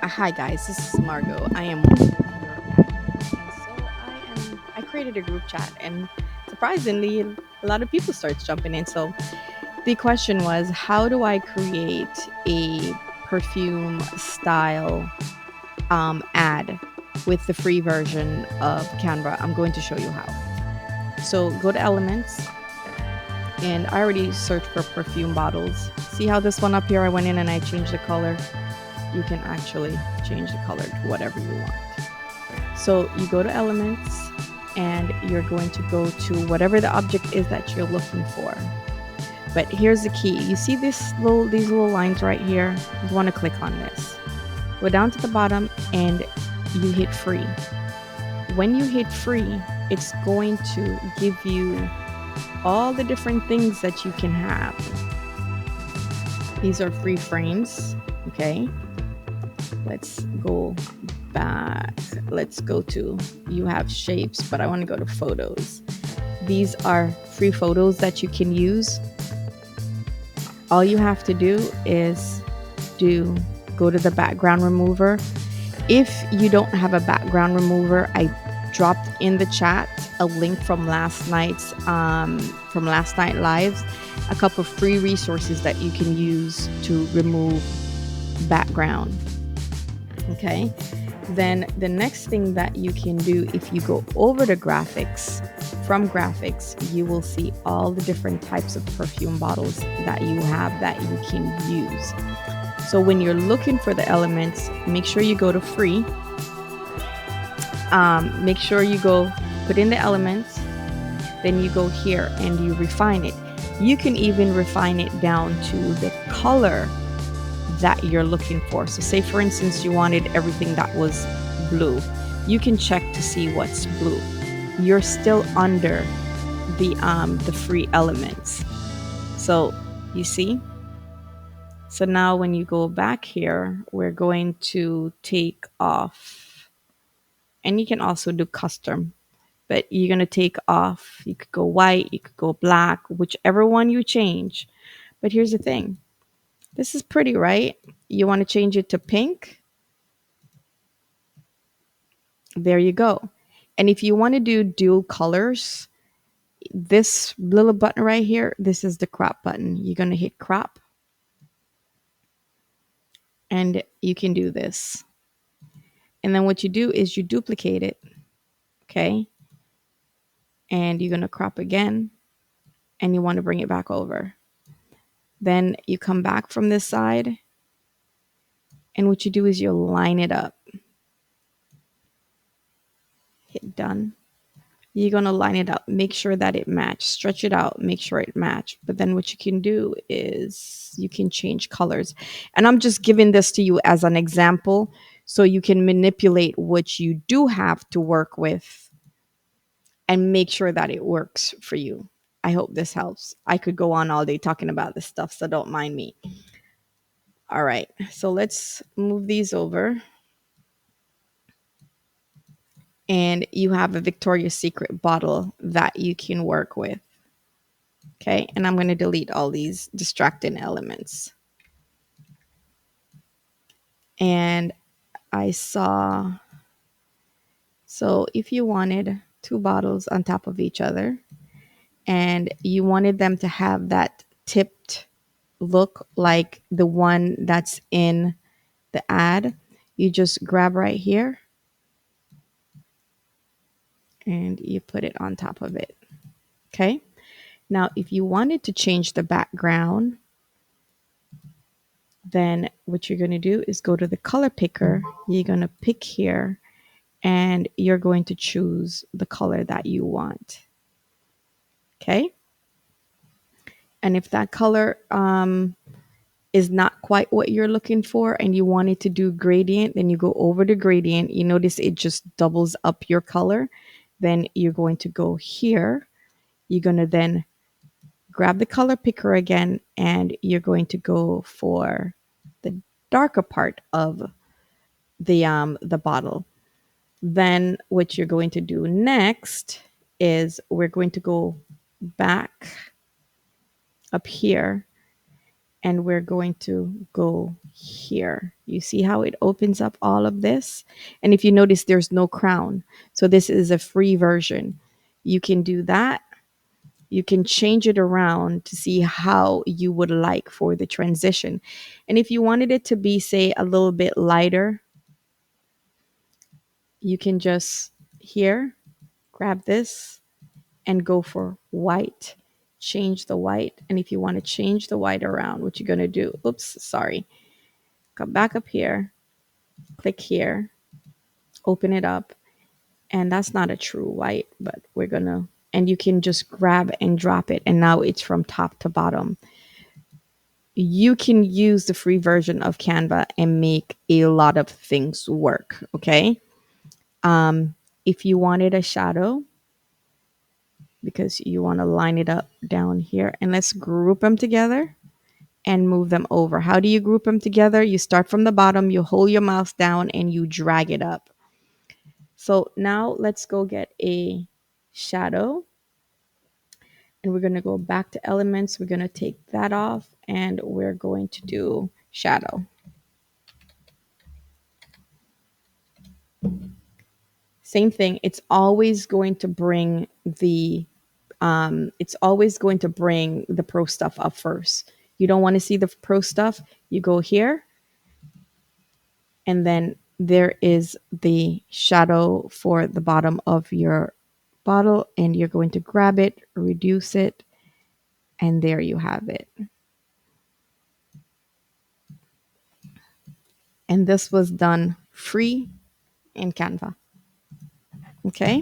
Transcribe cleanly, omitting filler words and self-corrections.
Hi guys, this is Margot. I am one of your admins, and so I created a group chat, and surprisingly, a lot of people starts jumping in. So the question was, how do I create a perfume style ad with the free version of Canva? I'm going to show you how. So go to Elements, and I already searched for perfume bottles. See how this one up here? I went in and I changed the color. You can actually change the color to whatever you want. So you go to Elements and you're going to go to whatever the object is that you're looking for. But here's the key. You see these little lines right here? You want to click on this. Go down to the bottom and you hit free. When you hit free, it's going to give you all the different things that you can have. These are free frames, okay? Let's go back. Let's go to, you have shapes, but I want to go to photos. These are free photos that you can use. All you have to do is go to the background remover. If you don't have a background remover, I dropped in the chat a link from last night lives, a couple of free resources that you can use to remove background. Okay, then the next thing that you can do, if you go over to graphics, from graphics you will see all the different types of perfume bottles that you have that you can use. So when you're looking for the elements, make sure you go to free. Make sure you go put in the elements, then you go here and you refine it. You can even refine it down to the color that you're looking for. So say for instance you wanted everything that was blue, you can check to see what's blue. You're still under the free elements. So you see, so now when you go back here, we're going to take off, and you can also do custom, but you're going to take off, you could go white, you could go black, whichever one you change. But here's the thing, this is pretty, right? You want to change it to pink, there you go. And if you want to do dual colors, this little button right here, this is the crop button. You're going to hit crop and you can do this. And then what you do is you duplicate it, okay? And you're going to crop again and you want to bring it back over. Then you come back from this side and what you do is you line it up. Hit done. You're going to line it up, make sure that it matches, stretch it out, make sure it match. But then what you can do is you can change colors. And I'm just giving this to you as an example so you can manipulate what you do have to work with and make sure that it works for you. I hope this helps. I could go on all day talking about this stuff, so don't mind me. All right, so let's move these over. And you have a Victoria's Secret bottle that you can work with. Okay, and I'm going to delete all these distracting elements. And I saw, so if you wanted two bottles on top of each other and you wanted them to have that tipped look like the one that's in the ad, you just grab right here and you put it on top of it. Okay, now if you wanted to change the background, then what you're going to do is go to the color picker. You're going to pick here and you're going to choose the color that you want. Okay. And if that color is not quite what you're looking for and you wanted to do gradient, then you go over the gradient. You notice it just doubles up your color. Then you're going to go here. You're going to then grab the color picker again and you're going to go for the darker part of the bottle. Then what you're going to do next is we're going to go back up here and we're going to go here. You see how it opens up all of this? And if you notice, there's no crown. So this is a free version. You can do that. You can change it around to see how you would like for the transition. And if you wanted it to be, say, a little bit lighter, you can just here grab this and go for white. Change the white. And if you want to change the white around, what you're going to do, oops, sorry, come back up here, click here, open it up. And that's not a true white, but we're going to, and you can just grab and drop it. And now it's from top to bottom. You can use the free version of Canva and make a lot of things work. Okay. If you wanted a shadow, because you want to line it up down here, and let's group them together and move them over. How do you group them together? You start from the bottom, you hold your mouse down, and you drag it up. So now let's go get a shadow, and we're going to go back to elements. We're going to take that off, and we're going to do shadow. Same thing. It's always going to bring the pro stuff up first. You don't want to see the pro stuff. You go here, and then there is the shadow for the bottom of your bottle, and you're going to grab it, reduce it, and there you have it. And this was done free in Canva. Okay.